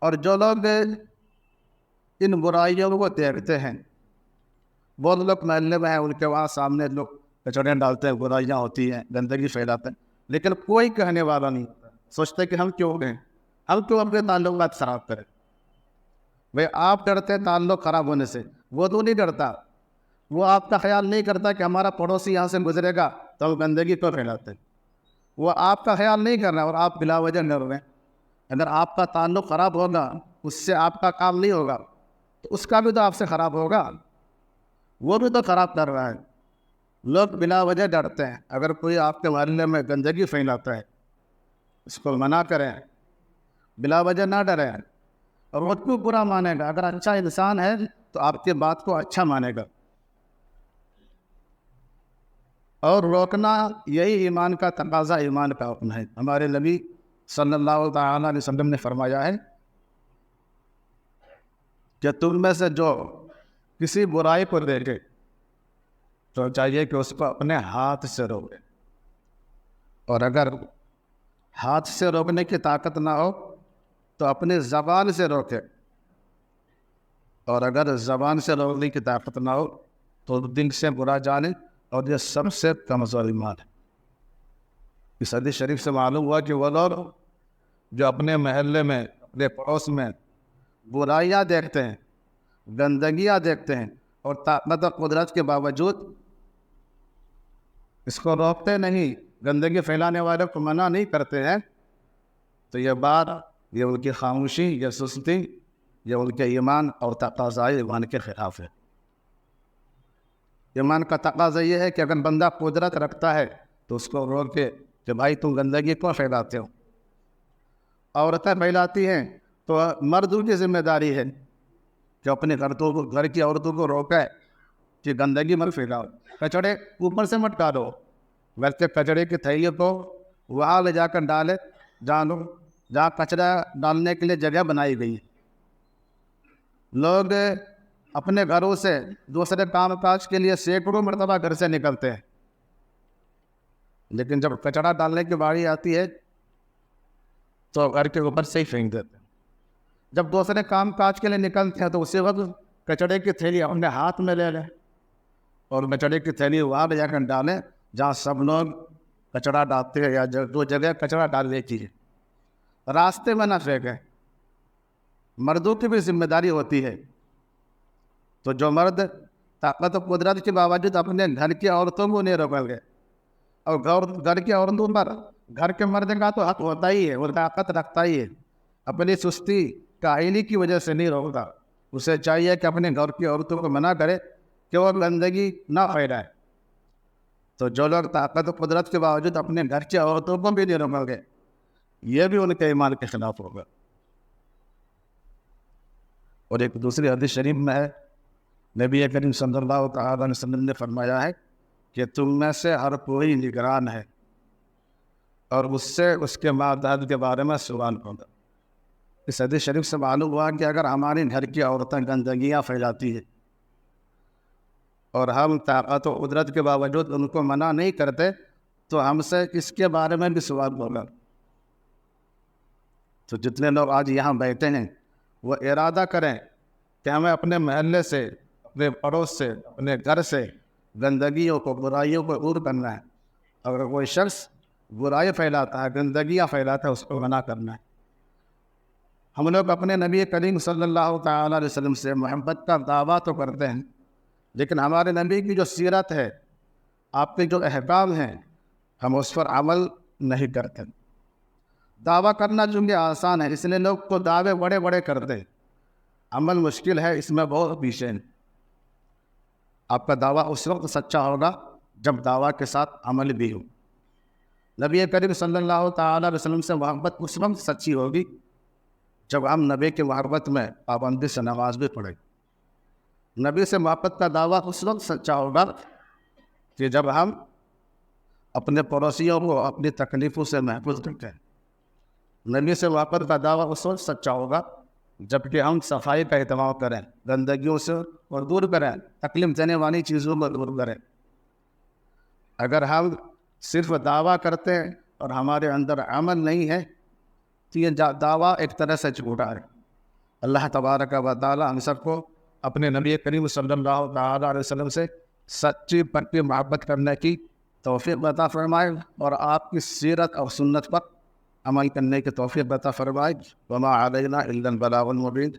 اور جو لوگ ان برائیوں کو دیکھتے ہیں، وہ لوگ محلے میں ہیں، ان کے وہاں سامنے لوگ کچڑے ڈالتے ہیں، برائیاں ہوتی ہیں، گندگی پھیلاتے ہیں، لیکن کوئی کہنے والا نہیں ہوتا۔ سوچتے کہ ہم کیوں گئے، ہم کیوں اپنے تعلقات خراب کریں۔ بھائی آپ ڈرتے ہیں تعلق خراب ہونے سے، وہ تو نہیں ڈرتا۔ وہ آپ کا خیال نہیں کرتا کہ ہمارا پڑوسی یہاں سے گزرے گا تو ہم گندگی کو پھیلاتے ہیں۔ وہ آپ کا خیال نہیں کر رہا اور آپ بلا وجہ ڈر رہے ہیں۔ اگر آپ کا تعلق خراب ہوگا، اس سے آپ کا کام نہیں ہوگا، تو اس کا بھی تو آپ سے خراب ہوگا، وہ بھی تو خراب کر رہا ہے۔ لوگ بلا وجہ ڈرتے ہیں۔ اگر کوئی آپ کے محلے میں گندگی پھیلاتا ہے، اس کو منع کریں، بلا وجہ نہ ڈریں۔ اور وہ کیوں برا مانے گا؟ اگر اچھا انسان ہے تو آپ کی بات کو اچھا مانے گا۔ اور روکنا یہی ایمان کا تقاضا، ایمان کا حکم ہے۔ ہمارے نبی صلی اللہ تعالیٰ علیہ وسلم نے فرمایا ہے کہ تم میں سے جو کسی برائی کو دیکھے تو چاہیے کہ اس کو اپنے ہاتھ سے روکے، اور اگر ہاتھ سے روکنے کی طاقت نہ ہو تو اپنے زبان سے روکے، اور اگر زبان سے روکنے کی طاقت نہ ہو تو دل سے برا جانے، اور یہ سب سے کمزور ایمان ہے۔ اس حدیث شریف سے معلوم ہوا کہ وہ لوگ جو اپنے محلے میں، اپنے پڑوس میں برائیاں دیکھتے ہیں، گندگیاں دیکھتے ہیں، اور طاقت و قدرت کے باوجود اس کو روکتے نہیں، گندگی پھیلانے والوں کو منع نہیں کرتے ہیں، تو یہ بات، یہ ان کی خاموشی، یہ سستی، یہ ان کے ایمان اور تقاضۂ ایمان کے خلاف ہے۔ ایمان کا تقاضا یہ ہے کہ اگر بندہ قدرت رکھتا ہے تو اس کو روک کے کہ بھائی تم گندگی کیوں پھیلاتے ہو۔ عورتیں پھیلاتی ہیں تو مردوں کی ذمہ داری ہے کہ اپنے گھر کی عورتوں کو روکے کہ گندگی مت پھیلاؤ، کچڑے اوپر سے مت ڈالو، بلکہ کچڑے کی تھیلی کو وہاں لے جا کر ڈالے، جہاں کچرا ڈالنے کے لیے جگہ بنائی گئی ہے۔ لوگ اپنے گھروں سے دوسرے کام کاج کے لیے سینکڑوں مرتبہ گھر سے نکلتے ہیں، لیکن جب کچرا ڈالنے کی باری آتی ہے تو گھر کے اوپر سے ہی پھینک دیتے ہیں۔ جب دوسرے کام کاج کے لیے نکلتے ہیں تو اسی وقت کچڑے کی تھیلی اپنے ہاتھ میں لے لیں، اور کچڑے کی تھیلی وہاں لے جا کر ڈالیں جہاں سب لوگ کچرا ڈالتے ہیں، یا جو جگہ کچرا ڈالنے کی ہے، راستے میں نہ پھینکیں۔ مردوں کی بھی ذمہ داری ہوتی ہے۔ تو جو مرد طاقت و قدرت کے باوجود اپنے گھر کی عورتوں کو نہیں روکیں گے، اور گھر کی عورتوں پر گھر کے مرد کا تو حق ہوتا ہی ہے، وہ طاقت رکھتا ہی ہے، اپنی سستی کاہلی کی وجہ سے نہیں روکتا۔ اسے چاہیے کہ اپنے گھر کی عورتوں کو منع کرے کہ وہ گندگی نہ پھیلائے۔ تو جو لوگ طاقت و قدرت کے باوجود اپنے گھر کی عورتوں کو بھی نہیں روکیں گے، یہ بھی ان کے ایمان کے خلاف ہوگا۔ اور ایک دوسری حدیث شریف میں ہے، نبی کریم صلی اللہ تعالیٰ علیہ وسلم نے فرمایا ہے کہ تم میں سے ہر کوئی نگران ہے، اور اس سے اس کے مادات کے بارے میں سوال ہوگا۔ اس حدیث شریف سے معلوم ہوا کہ اگر ہماری گھر کی عورتیں گندگیاں پھیلاتی ہیں اور ہم طاقت و قدرت کے باوجود ان کو منع نہیں کرتے، تو ہم سے اس کے بارے میں بھی سوال ہوگا۔ تو جتنے لوگ آج یہاں بیٹھے ہیں وہ ارادہ کریں کہ ہمیں اپنے محلے سے، اپنے پڑوس سے، اپنے گھر سے گندگیوں کو، برائیوں کو دور کرنا ہے۔ اگر کوئی شخص برائی پھیلاتا ہے، گندگیاں پھیلاتا ہے، اس کو منع کرنا ہے۔ ہم لوگ اپنے نبی کریم صلی اللہ تعالیٰ علیہ وسلم سے محبت کا دعویٰ تو کرتے ہیں، لیکن ہمارے نبی کی جو سیرت ہے، آپ کے جو احکام ہیں، ہم اس پر عمل نہیں کرتے۔ دعویٰ کرنا چونکہ آسان ہے، اس لیے لوگ کو دعوے بڑے بڑے کرتے ہیں، عمل مشکل ہے، اس میں بہت پیچھے ہیں۔ آپ کا دعویٰ اس وقت سچا ہوگا جب دعویٰ کے ساتھ عمل بھی ہو۔ نبی کریم صلی اللہ تعالیٰ علیہ وسلم سے محبت اس وقت سچی ہوگی جب ہم نبی کی محبت میں پابندی سے نماز بھی پڑھیں۔ نبی سے محبت کا دعویٰ اس وقت سچا ہوگا کہ جب ہم اپنے پڑوسیوں کو اپنی تکلیفوں سے محفوظ رکھیں۔ نبی سے محبت کا دعویٰ اس وقت سچا ہوگا جبکہ ہم صفائی کا اہتمام کریں، گندگیوں سے اور دور کریں، تکلیف دینے والی چیزوں کو دور کریں۔ اگر ہم صرف دعویٰ کرتے ہیں اور ہمارے اندر عمل نہیں ہے تو یہ دعویٰ ایک طرح سے جھوٹا ہے۔ اللہ تبارک و تعالی ہم سب کو اپنے نبی کریم صلی اللہ تعالیٰ علیہ وسلم سے سچی پکی محبت کرنے کی توفیق عطا فرمائے اور آپ کی سیرت اور سنت پر عمل کرنے کی توفیق عطا فرمائے. وما علینا الا البلاغ المبین.